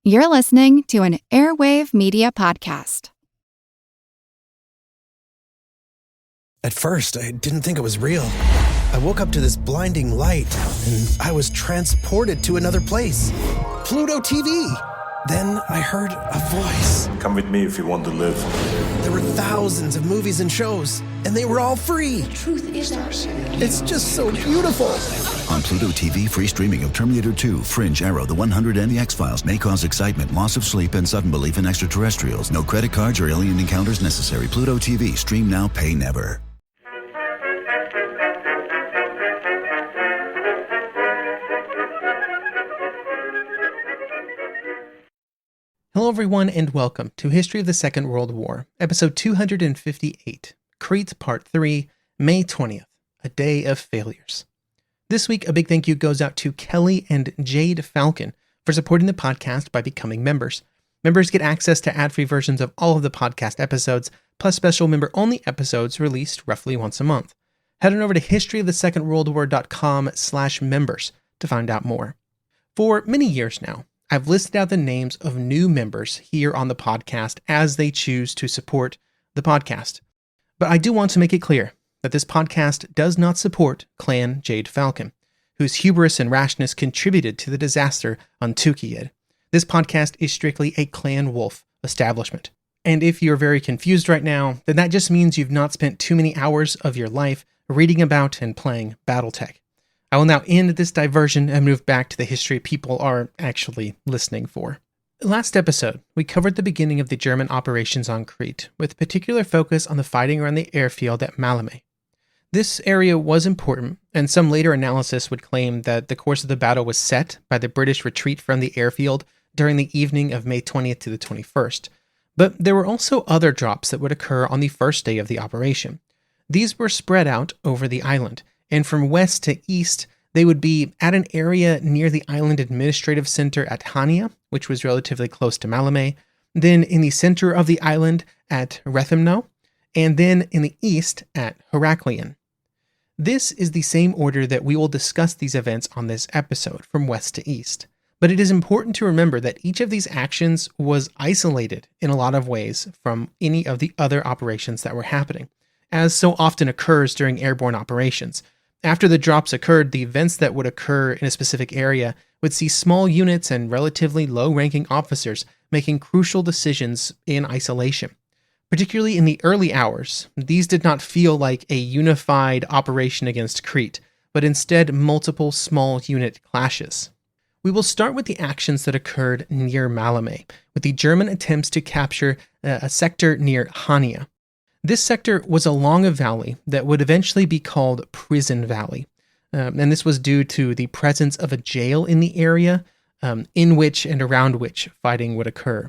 You're listening to an Airwave Media Podcast. At first, I didn't think it was real. I woke up to this blinding light, and I was transported to another place. Pluto TV! Then I heard a voice. Come with me if you want to live. There were thousands of movies and shows, and they were all free. The truth is our It's just so beautiful. On Pluto TV, free streaming of Terminator 2, Fringe, Arrow, The 100, and The X-Files may cause excitement, loss of sleep, and sudden belief in extraterrestrials. No credit cards or alien encounters necessary. Pluto TV. Stream now, pay never. Hello everyone and welcome to History of the Second World War, episode 258, Crete Part 3, May 20th, A Day of Failures. This week, a big thank you goes out to Kelly and Jade Falcon for supporting the podcast by becoming members. Members get access to ad-free versions of all of the podcast episodes, plus special member-only episodes released roughly once a month. Head on over to historyofthesecondworldwar.com/members to find out more. For many years now, I've listed out the names of new members here on the podcast as they choose to support the podcast. But I do want to make it clear that this podcast does not support Clan Jade Falcon, whose hubris and rashness contributed to the disaster on Tukiyid. This podcast is strictly a Clan Wolf establishment. And if you're very confused right now, then that just means you've not spent too many hours of your life reading about and playing Battletech. I will now end this diversion and move back to the history people are actually listening for. Last episode, we covered the beginning of the German operations on Crete, with particular focus on the fighting around the airfield at Maleme. This area was important, and some later analysis would claim that the course of the battle was set by the British retreat from the airfield during the evening of May 20th to the 21st. But there were also other drops that would occur on the first day of the operation. These were spread out over the island, and from west to east, they would be at an area near the island administrative center at Chania, which was relatively close to Maleme, then in the center of the island at Rethymno, and then in the east at Heraklion. This is the same order that we will discuss these events on this episode, from west to east. But it is important to remember that each of these actions was isolated in a lot of ways from any of the other operations that were happening, as so often occurs during airborne operations. After the drops occurred, the events that would occur in a specific area would see small units and relatively low-ranking officers making crucial decisions in isolation. Particularly in the early hours, these did not feel like a unified operation against Crete, but instead multiple small unit clashes. We will start with the actions that occurred near Maleme, with the German attempts to capture a sector near Chania. This sector was along a valley that would eventually be called Prison Valley, and this was due to the presence of a jail in the area in which and around which fighting would occur.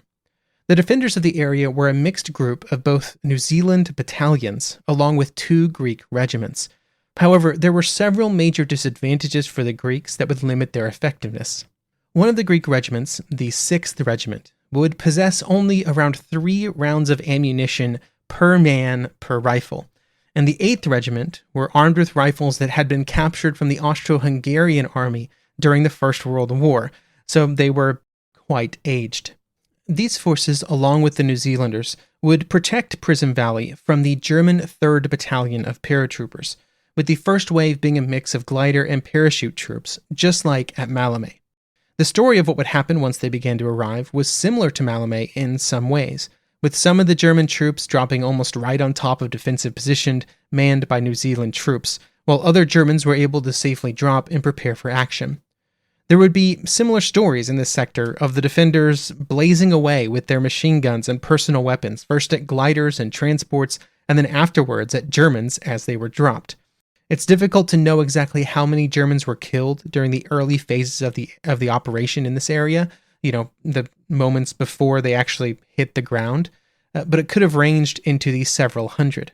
The defenders of the area were a mixed group of both New Zealand battalions along with 2 Greek regiments. However, there were several major disadvantages for the Greeks that would limit their effectiveness. One of the Greek regiments, the 6th Regiment, would possess only around 3 rounds of ammunition per man per rifle, and the 8th Regiment were armed with rifles that had been captured from the Austro-Hungarian army during the First World War, so they were quite aged. These forces, along with the New Zealanders, would protect Prison Valley from the German 3rd Battalion of paratroopers, with the first wave being a mix of glider and parachute troops, just like at Maleme. The story of what would happen once they began to arrive was similar to Maleme in some ways, with some of the German troops dropping almost right on top of defensive positions manned by New Zealand troops, while other Germans were able to safely drop and prepare for action. There would be similar stories in this sector of the defenders blazing away with their machine guns and personal weapons, first at gliders and transports, and then afterwards at Germans as they were dropped. It's difficult to know exactly how many Germans were killed during the early phases of the operation in this area, the moments before they actually hit the ground, but it could have ranged into the several hundred.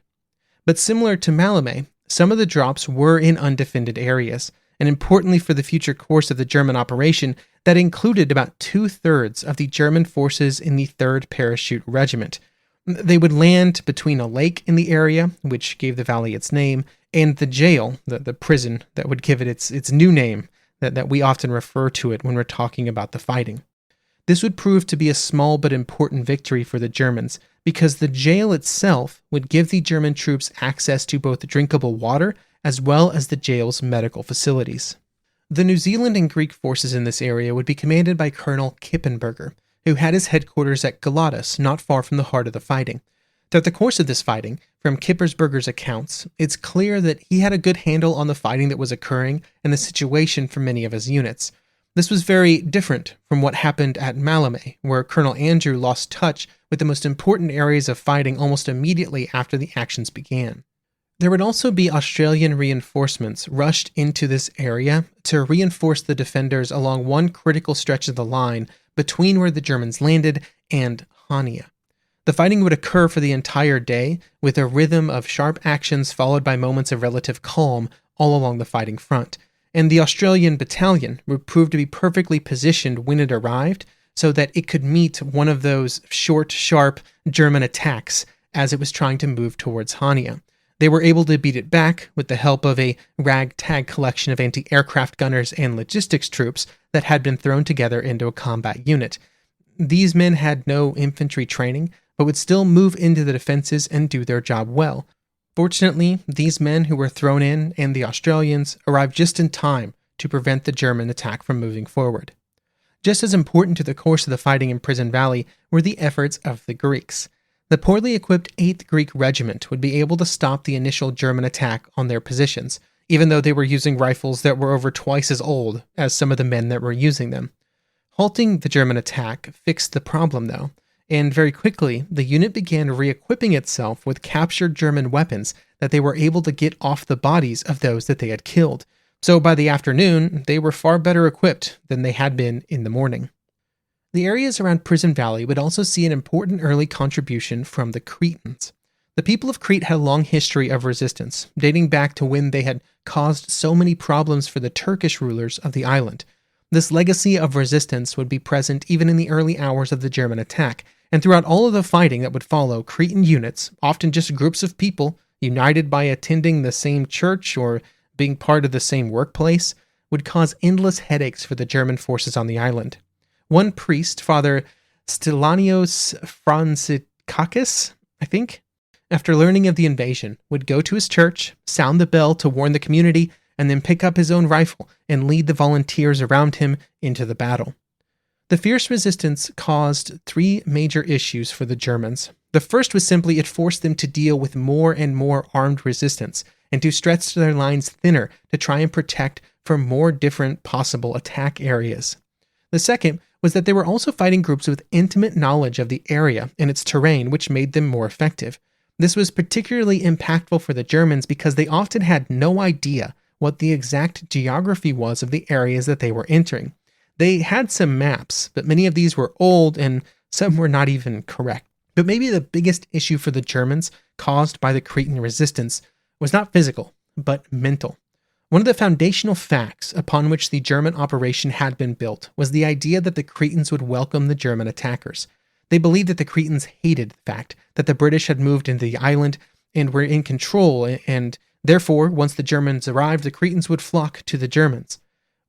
But similar to Maleme, some of the drops were in undefended areas, and importantly for the future course of the German operation, that included about 2/3 of the German forces in the 3rd Parachute Regiment. They would land between a lake in the area, which gave the valley its name, and the jail, the prison that would give it its new name, that we often refer to it when we're talking about the fighting. This would prove to be a small but important victory for the Germans, because the jail itself would give the German troops access to both drinkable water as well as the jail's medical facilities. The New Zealand and Greek forces in this area would be commanded by Colonel Kippenberger, who had his headquarters at Galatas, not far from the heart of the fighting. Throughout the course of this fighting, from Kippenberger's accounts, it's clear that he had a good handle on the fighting that was occurring and the situation for many of his units. This was very different from what happened at Maleme, where Colonel Andrew lost touch with the most important areas of fighting almost immediately after the actions began. There would also be Australian reinforcements rushed into this area to reinforce the defenders along one critical stretch of the line between where the Germans landed and Chania. The fighting would occur for the entire day, with a rhythm of sharp actions followed by moments of relative calm all along the fighting front. And the Australian battalion would prove to be perfectly positioned when it arrived so that it could meet one of those short, sharp German attacks as it was trying to move towards Chania. They were able to beat it back with the help of a ragtag collection of anti-aircraft gunners and logistics troops that had been thrown together into a combat unit. These men had no infantry training, but would still move into the defenses and do their job well. Fortunately, these men who were thrown in and the Australians arrived just in time to prevent the German attack from moving forward. Just as important to the course of the fighting in Prison Valley were the efforts of the Greeks. The poorly equipped 8th Greek Regiment would be able to stop the initial German attack on their positions, even though they were using rifles that were over twice as old as some of the men that were using them. Halting the German attack fixed the problem, though, and very quickly the unit began re-equipping itself with captured German weapons that they were able to get off the bodies of those that they had killed. So by the afternoon, they were far better equipped than they had been in the morning. The areas around Prison Valley would also see an important early contribution from the Cretans. The people of Crete had a long history of resistance, dating back to when they had caused so many problems for the Turkish rulers of the island. This legacy of resistance would be present even in the early hours of the German attack, and throughout all of the fighting that would follow, Cretan units, often just groups of people united by attending the same church or being part of the same workplace, would cause endless headaches for the German forces on the island. One priest, Father Stylanios Franciscakis, after learning of the invasion, would go to his church, sound the bell to warn the community, and then pick up his own rifle and lead the volunteers around him into the battle. The fierce resistance caused 3 major issues for the Germans. The first was simply it forced them to deal with more and more armed resistance and to stretch their lines thinner to try and protect from more different possible attack areas. The second was that they were also fighting groups with intimate knowledge of the area and its terrain, which made them more effective. This was particularly impactful for the Germans because they often had no idea what the exact geography was of the areas that they were entering. They had some maps, but many of these were old and some were not even correct. But maybe the biggest issue for the Germans caused by the Cretan resistance was not physical, but mental. One of the foundational facts upon which the German operation had been built was the idea that the Cretans would welcome the German attackers. They believed that the Cretans hated the fact that the British had moved into the island and were in control, and therefore, once the Germans arrived, the Cretans would flock to the Germans.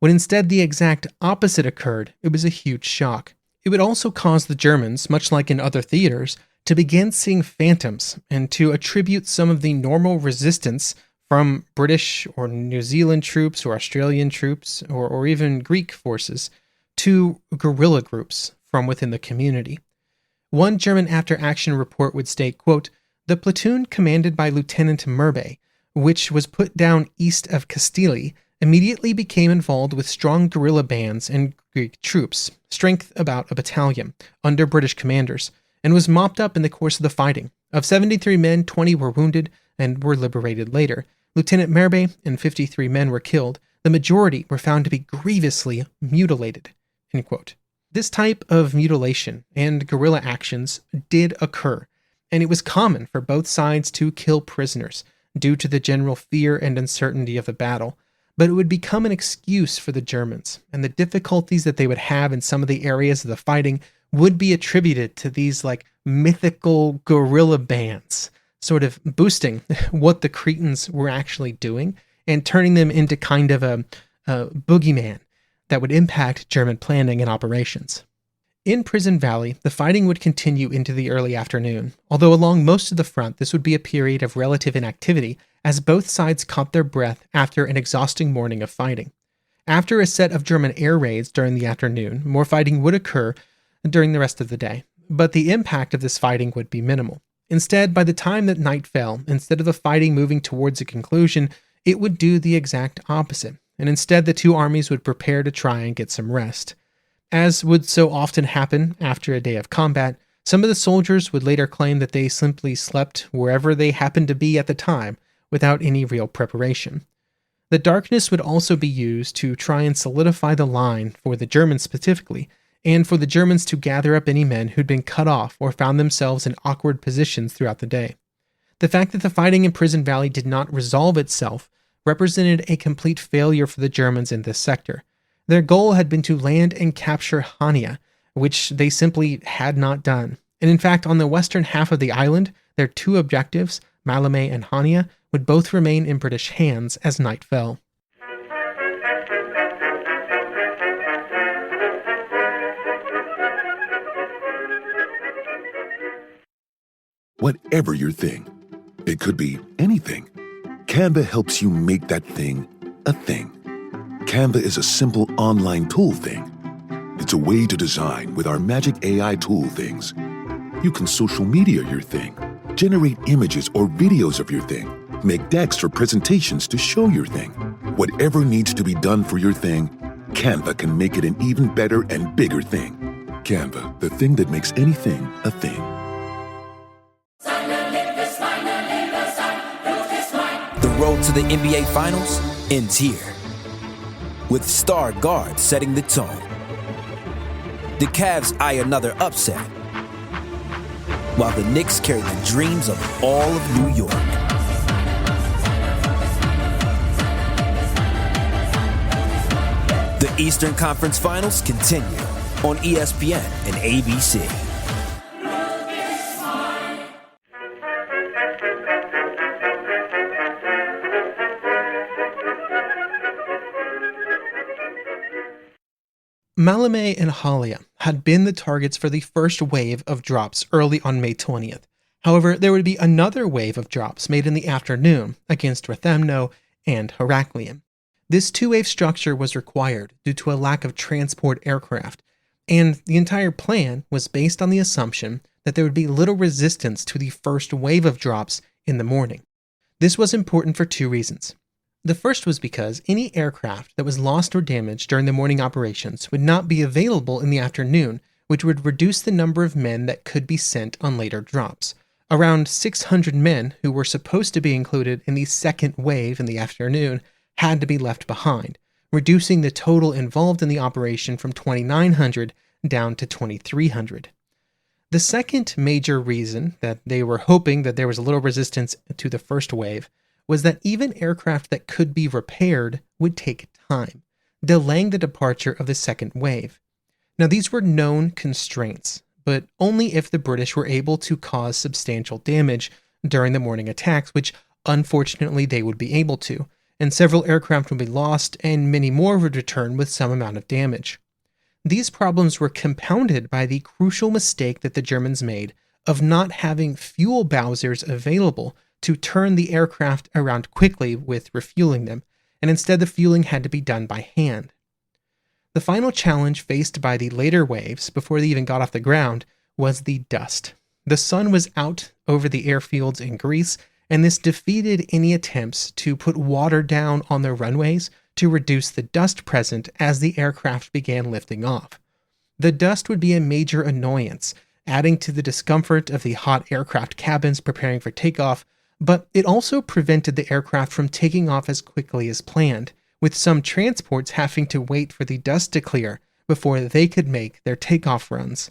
When instead the exact opposite occurred, it was a huge shock. It would also cause the Germans, much like in other theaters, to begin seeing phantoms and to attribute some of the normal resistance from British or New Zealand troops or Australian troops or even Greek forces to guerrilla groups from within the community. One German after-action report would state, quote, "The platoon commanded by Lieutenant Merbe, which was put down east of Castile, immediately became involved with strong guerrilla bands and Greek troops, strength about a battalion, under British commanders, and was mopped up in the course of the fighting. Of 73 men, 20 were wounded and were liberated later. Lieutenant Merbe and 53 men were killed. The majority were found to be grievously mutilated." End quote. This type of mutilation and guerrilla actions did occur, and it was common for both sides to kill prisoners due to the general fear and uncertainty of the battle. But it would become an excuse for the Germans, and the difficulties that they would have in some of the areas of the fighting would be attributed to these mythical guerrilla bands, sort of boosting what the Cretans were actually doing and turning them into kind of a boogeyman that would impact German planning and operations. In Prison Valley, the fighting would continue into the early afternoon, although along most of the front this would be a period of relative inactivity as both sides caught their breath after an exhausting morning of fighting. After a set of German air raids during the afternoon, more fighting would occur during the rest of the day, but the impact of this fighting would be minimal. Instead, by the time that night fell, instead of the fighting moving towards a conclusion, it would do the exact opposite, and instead the two armies would prepare to try and get some rest. As would so often happen after a day of combat, some of the soldiers would later claim that they simply slept wherever they happened to be at the time, without any real preparation. The darkness would also be used to try and solidify the line for the Germans specifically, and for the Germans to gather up any men who'd been cut off or found themselves in awkward positions throughout the day. The fact that the fighting in Prison Valley did not resolve itself represented a complete failure for the Germans in this sector. Their goal had been to land and capture Chania, which they simply had not done. And in fact, on the western half of the island, their two objectives, Maleme and Chania, would both remain in British hands as night fell. Whatever your thing, it could be anything. Canva helps you make that thing a thing. Canva is a simple online tool thing. It's a way to design with our magic AI tool things. You can social media your thing, generate images or videos of your thing, make decks or presentations to show your thing. Whatever needs to be done for your thing, Canva can make it an even better and bigger thing. Canva, the thing that makes anything a thing. The road to the NBA Finals ends here, with star guard setting the tone. The Cavs eye another upset, while the Knicks carry the dreams of all of New York. The Eastern Conference Finals continue on ESPN and ABC. Maleme and Heraklion had been the targets for the first wave of drops early on May 20th. However, there would be another wave of drops made in the afternoon against Rethymno and Heraklion. This two-wave structure was required due to a lack of transport aircraft, and the entire plan was based on the assumption that there would be little resistance to the first wave of drops in the morning. This was important for two reasons. The first was because any aircraft that was lost or damaged during the morning operations would not be available in the afternoon, which would reduce the number of men that could be sent on later drops. Around 600 men who were supposed to be included in the second wave in the afternoon had to be left behind, reducing the total involved in the operation from 2,900 down to 2,300. The second major reason that they were hoping that there was a little resistance to the first wave was that even aircraft that could be repaired would take time, delaying the departure of the second wave. Now, these were known constraints, but only if the British were able to cause substantial damage during the morning attacks, which unfortunately they would be able to, and several aircraft would be lost and many more would return with some amount of damage. These problems were compounded by the crucial mistake that the Germans made of not having fuel bowsers available to turn the aircraft around quickly with refueling them, and instead the fueling had to be done by hand. The final challenge faced by the later waves, before they even got off the ground, was the dust. The sun was out over the airfields in Greece, and this defeated any attempts to put water down on the runways to reduce the dust present as the aircraft began lifting off. The dust would be a major annoyance, adding to the discomfort of the hot aircraft cabins preparing for takeoff, but it also prevented the aircraft from taking off as quickly as planned, with some transports having to wait for the dust to clear before they could make their takeoff runs.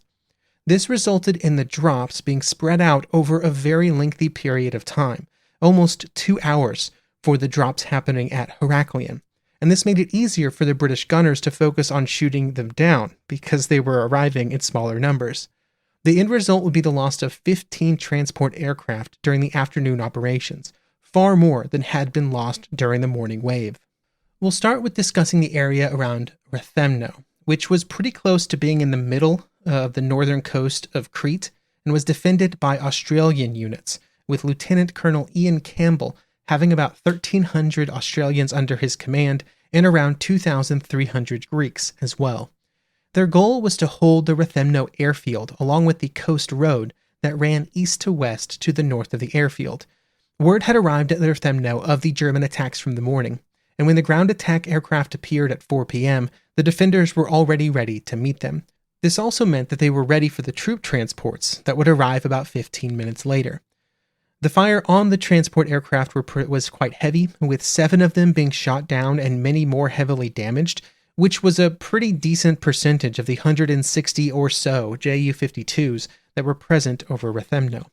This resulted in the drops being spread out over a very lengthy period of time, almost 2 hours for the drops happening at Heraklion, and this made it easier for the British gunners to focus on shooting them down because they were arriving in smaller numbers. The end result would be the loss of 15 transport aircraft during the afternoon operations, far more than had been lost during the morning wave. We'll start with discussing the area around Rethymno, which was pretty close to being in the middle of the northern coast of Crete and was defended by Australian units, with Lieutenant Colonel Ian Campbell having about 1,300 Australians under his command and around 2,300 Greeks as well. Their goal was to hold the Rethymno airfield along with the coast road that ran east to west to the north of the airfield. Word had arrived at Rethymno of the German attacks from the morning, and when the ground attack aircraft appeared at 4 p.m., the defenders were already ready to meet them. This also meant that they were ready for the troop transports that would arrive about 15 minutes later. The fire on the transport aircraft was quite heavy, with 7 of them being shot down and many more heavily damaged, which was a pretty decent percentage of the 160 or so Ju-52s that were present over Rethymno.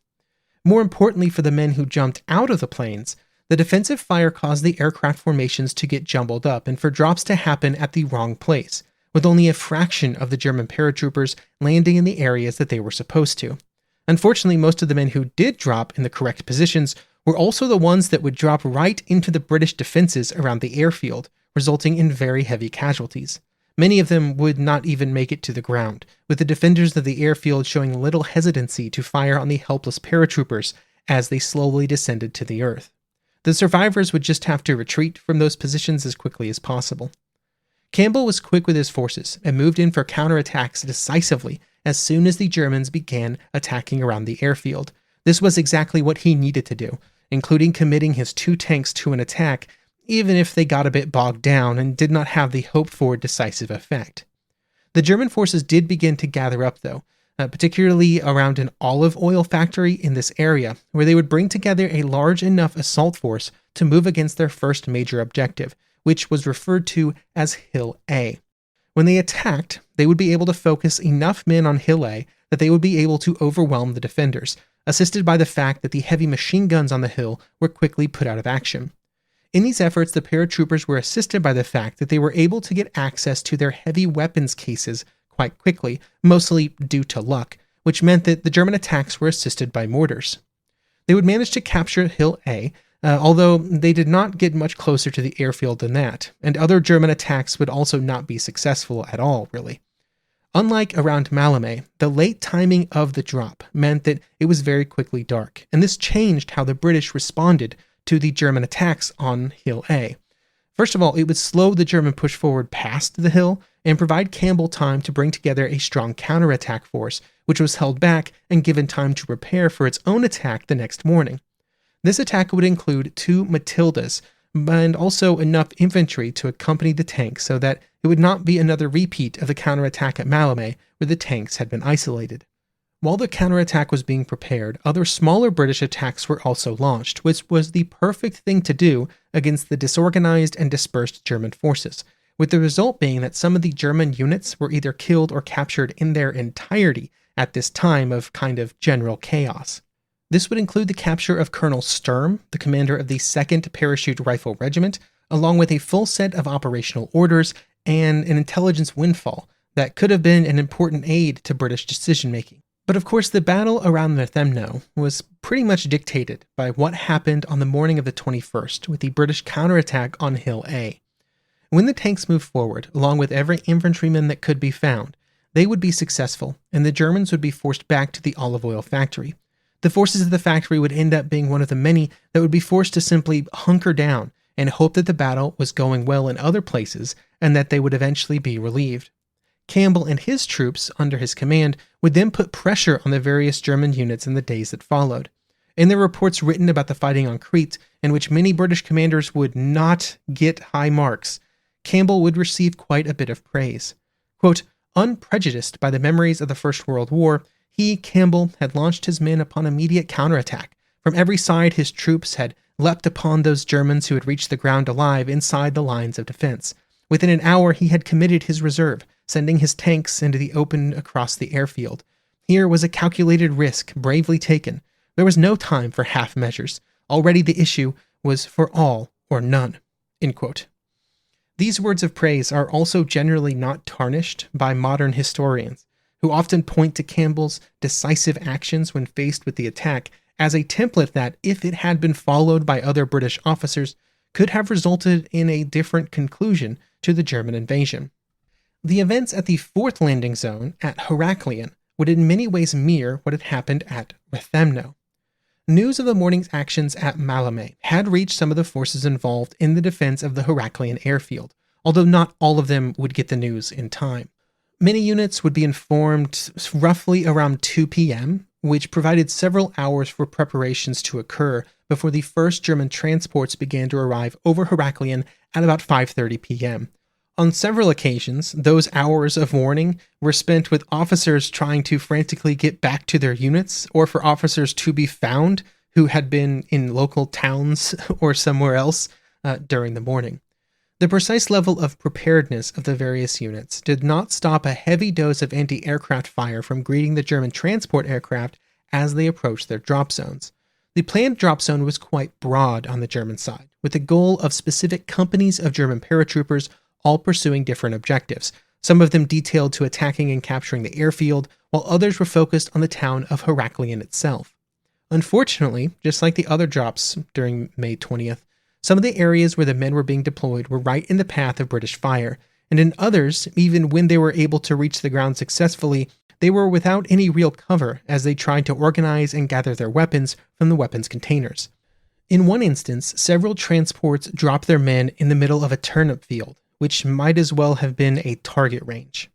More importantly for the men who jumped out of the planes, the defensive fire caused the aircraft formations to get jumbled up and for drops to happen at the wrong place, with only a fraction of the German paratroopers landing in the areas that they were supposed to. Unfortunately, most of the men who did drop in the correct positions were also the ones that would drop right into the British defenses around the airfield, resulting in very heavy casualties. Many of them would not even make it to the ground, with the defenders of the airfield showing little hesitancy to fire on the helpless paratroopers as they slowly descended to the earth. The survivors would just have to retreat from those positions as quickly as possible. Campbell was quick with his forces and moved in for counterattacks decisively as soon as the Germans began attacking around the airfield. This was exactly what he needed to do, including committing his 2 tanks to an attack, even if they got a bit bogged down and did not have the hoped-for decisive effect. The German forces did begin to gather up, though, particularly around an olive oil factory in this area, where they would bring together a large enough assault force to move against their first major objective, which was referred to as Hill A. When they attacked, they would be able to focus enough men on Hill A that they would be able to overwhelm the defenders, assisted by the fact that the heavy machine guns on the hill were quickly put out of action. In these efforts, the paratroopers were assisted by the fact that they were able to get access to their heavy weapons cases quite quickly, mostly due to luck, which meant that the German attacks were assisted by mortars. They would manage to capture Hill A, although they did not get much closer to the airfield than that, and other German attacks would also not be successful at all, really. Unlike around Maleme, the late timing of the drop meant that it was very quickly dark, and this changed how the British responded to the German attacks on Hill A. First of all, it would slow the German push forward past the hill and provide Campbell time to bring together a strong counterattack force, which was held back and given time to prepare for its own attack the next morning. This attack would include 2 Matildas, and also enough infantry to accompany the tanks so that it would not be another repeat of the counterattack at Maleme, where the tanks had been isolated. While the counterattack was being prepared, other smaller British attacks were also launched, which was the perfect thing to do against the disorganized and dispersed German forces, with the result being that some of the German units were either killed or captured in their entirety at this time of kind of general chaos. This would include the capture of Colonel Sturm, the commander of the 2nd Parachute Rifle Regiment, along with a full set of operational orders and an intelligence windfall that could have been an important aid to British decision-making. But of course, the battle around Rethymno was pretty much dictated by what happened on the morning of the 21st with the British counterattack on Hill A. When the tanks moved forward, along with every infantryman that could be found, they would be successful, and the Germans would be forced back to the olive oil factory. The forces of the factory would end up being one of the many that would be forced to simply hunker down and hope that the battle was going well in other places and that they would eventually be relieved. Campbell and his troops, under his command, would then put pressure on the various German units in the days that followed. In the reports written about the fighting on Crete, in which many British commanders would not get high marks, Campbell would receive quite a bit of praise. Quote, unprejudiced by the memories of the First World War, he, Campbell, had launched his men upon immediate counterattack. From every side his troops had leapt upon those Germans who had reached the ground alive inside the lines of defense. Within an hour he had committed his reserve, sending his tanks into the open across the airfield. Here was a calculated risk, bravely taken. There was no time for half measures. Already the issue was for all or none. End quote. These words of praise are also generally not tarnished by modern historians, who often point to Campbell's decisive actions when faced with the attack as a template that, if it had been followed by other British officers, could have resulted in a different conclusion to the German invasion. The events at the fourth landing zone at Heraklion would in many ways mirror what had happened at Rethymno. News of the morning's actions at Maleme had reached some of the forces involved in the defense of the Heraklion airfield, although not all of them would get the news in time. Many units would be informed roughly around 2 p.m., which provided several hours for preparations to occur before the first German transports began to arrive over Heraklion at about 5:30 p.m. On several occasions, those hours of warning were spent with officers trying to frantically get back to their units, or for officers to be found who had been in local towns or somewhere else during the morning. The precise level of preparedness of the various units did not stop a heavy dose of anti-aircraft fire from greeting the German transport aircraft as they approached their drop zones. The planned drop zone was quite broad on the German side, with the goal of specific companies of German paratroopers all pursuing different objectives, some of them detailed to attacking and capturing the airfield, while others were focused on the town of Heraklion itself. Unfortunately, just like the other drops during May 20th, some of the areas where the men were being deployed were right in the path of British fire, and in others, even when they were able to reach the ground successfully, they were without any real cover as they tried to organize and gather their weapons from the weapons containers. In one instance, several transports dropped their men in the middle of a turnip field, which might as well have been a target range.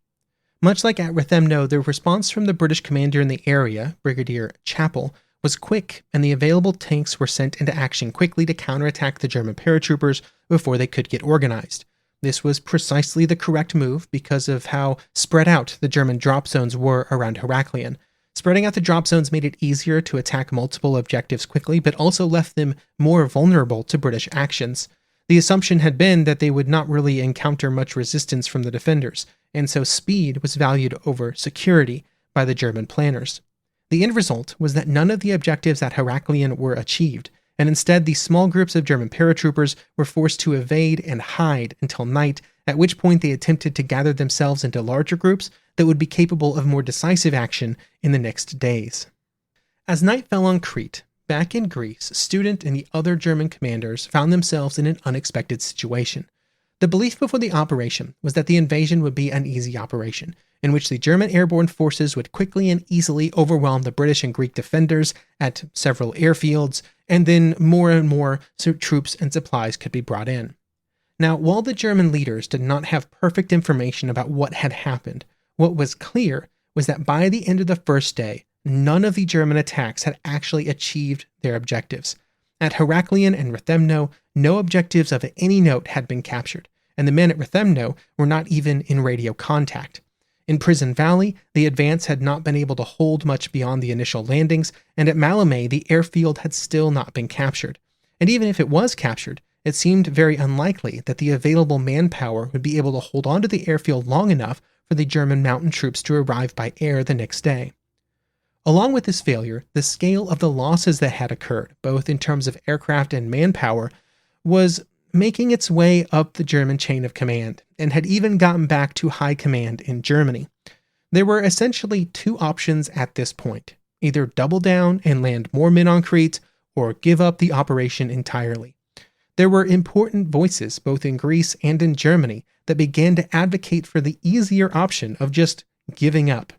Much like at Rethymno, the response from the British commander in the area, Brigadier Chappell, was quick, and the available tanks were sent into action quickly to counterattack the German paratroopers before they could get organized. This was precisely the correct move because of how spread out the German drop zones were around Heraklion. Spreading out the drop zones made it easier to attack multiple objectives quickly, but also left them more vulnerable to British actions. The assumption had been that they would not really encounter much resistance from the defenders, and so speed was valued over security by the German planners. The end result was that none of the objectives at Heraklion were achieved, and instead the small groups of German paratroopers were forced to evade and hide until night, at which point they attempted to gather themselves into larger groups that would be capable of more decisive action in the next days. As night fell on Crete, back in Greece, Student and the other German commanders found themselves in an unexpected situation. The belief before the operation was that the invasion would be an easy operation, in which the German airborne forces would quickly and easily overwhelm the British and Greek defenders at several airfields, and then more and more troops and supplies could be brought in. Now, while the German leaders did not have perfect information about what had happened, what was clear was that by the end of the first day, none of the German attacks had actually achieved their objectives. At Heraklion and Rethymno, no objectives of any note had been captured, and the men at Rethymno were not even in radio contact. In Prison Valley, the advance had not been able to hold much beyond the initial landings, and at Maleme, the airfield had still not been captured. And even if it was captured, it seemed very unlikely that the available manpower would be able to hold on to the airfield long enough for the German mountain troops to arrive by air the next day. Along with this failure, the scale of the losses that had occurred, both in terms of aircraft and manpower, was making its way up the German chain of command, and had even gotten back to high command in Germany. There were essentially two options at this point: either double down and land more men on Crete, or give up the operation entirely. There were important voices, both in Greece and in Germany, that began to advocate for the easier option of just giving up.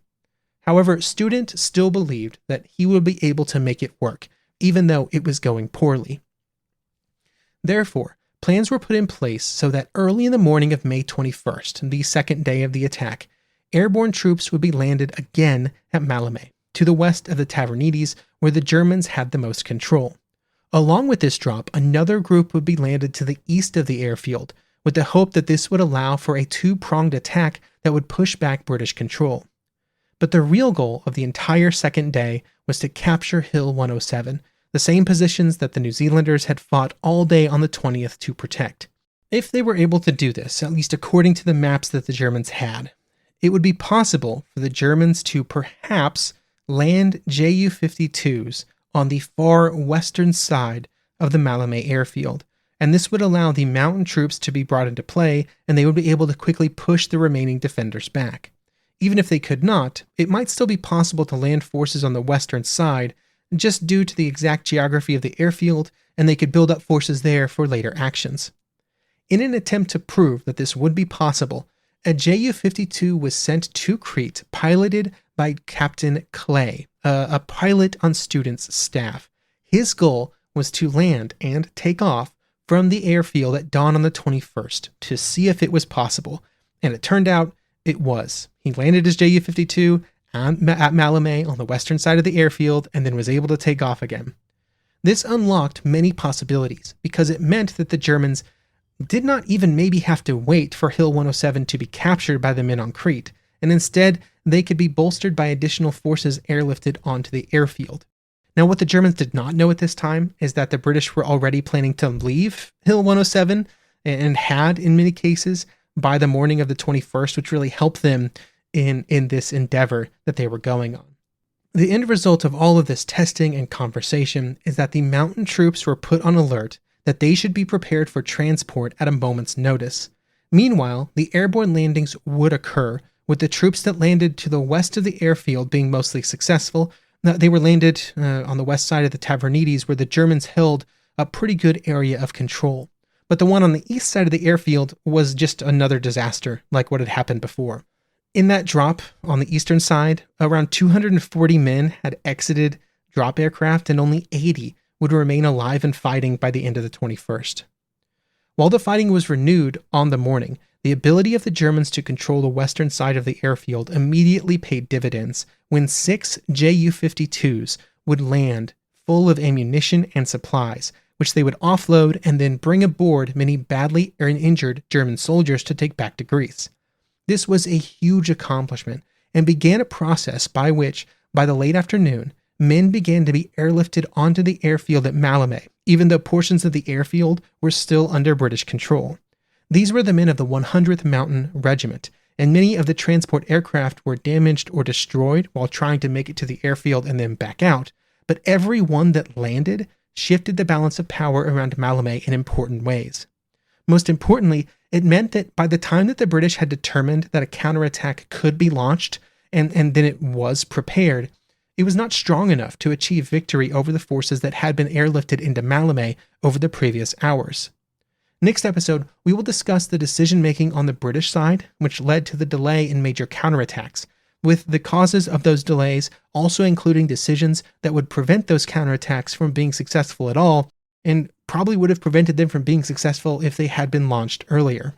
However, Student still believed that he would be able to make it work, even though it was going poorly. Therefore, plans were put in place so that early in the morning of May 21st, the second day of the attack, airborne troops would be landed again at Maleme, to the west of the Tavernides, where the Germans had the most control. Along with this drop, another group would be landed to the east of the airfield, with the hope that this would allow for a two-pronged attack that would push back British control. But the real goal of the entire second day was to capture Hill 107, the same positions that the New Zealanders had fought all day on the 20th to protect. If they were able to do this, at least according to the maps that the Germans had, it would be possible for the Germans to perhaps land Ju-52s on the far western side of the Maleme airfield, and this would allow the mountain troops to be brought into play, and they would be able to quickly push the remaining defenders back. Even if they could not, it might still be possible to land forces on the western side, just due to the exact geography of the airfield, and they could build up forces there for later actions. In an attempt to prove that this would be possible, a Ju-52 was sent to Crete, piloted by Captain Clay, a pilot on students' staff. His goal was to land and take off from the airfield at dawn on the 21st to see if it was possible, and it turned out it was. He landed his Ju-52 at Maleme on the western side of the airfield and then was able to take off again. This unlocked many possibilities because it meant that the Germans did not even maybe have to wait for Hill 107 to be captured by the men on Crete, and instead they could be bolstered by additional forces airlifted onto the airfield. Now, what the Germans did not know at this time is that the British were already planning to leave Hill 107 and had, in many cases, by the morning of the 21st, which really helped them in this endeavor that they were going on. The end result of all of this testing and conversation is that the mountain troops were put on alert that they should be prepared for transport at a moment's notice. Meanwhile, the airborne landings would occur, with the troops that landed to the west of the airfield being mostly successful. They were landed on the west side of the Tavernides, where the Germans held a pretty good area of control. But the one on the east side of the airfield was just another disaster, like what had happened before. In that drop on the eastern side, around 240 men had exited drop aircraft, and only 80 would remain alive and fighting by the end of the 21st. While the fighting was renewed on the morning, the ability of the Germans to control the western side of the airfield immediately paid dividends when 6 Ju-52s would land full of ammunition and supplies, which they would offload and then bring aboard many badly injured German soldiers to take back to Greece. This was a huge accomplishment and began a process by which, by the late afternoon, men began to be airlifted onto the airfield at Maleme, even though portions of the airfield were still under British control. These were the men of the 100th Mountain Regiment, and many of the transport aircraft were damaged or destroyed while trying to make it to the airfield and then back out, but every one that landed shifted the balance of power around Maleme in important ways. Most importantly, it meant that by the time that the British had determined that a counterattack could be launched, and then it was prepared, it was not strong enough to achieve victory over the forces that had been airlifted into Maleme over the previous hours. Next episode, we will discuss the decision-making on the British side, which led to the delay in major counterattacks, with the causes of those delays also including decisions that would prevent those counterattacks from being successful at all, and probably would have prevented them from being successful if they had been launched earlier.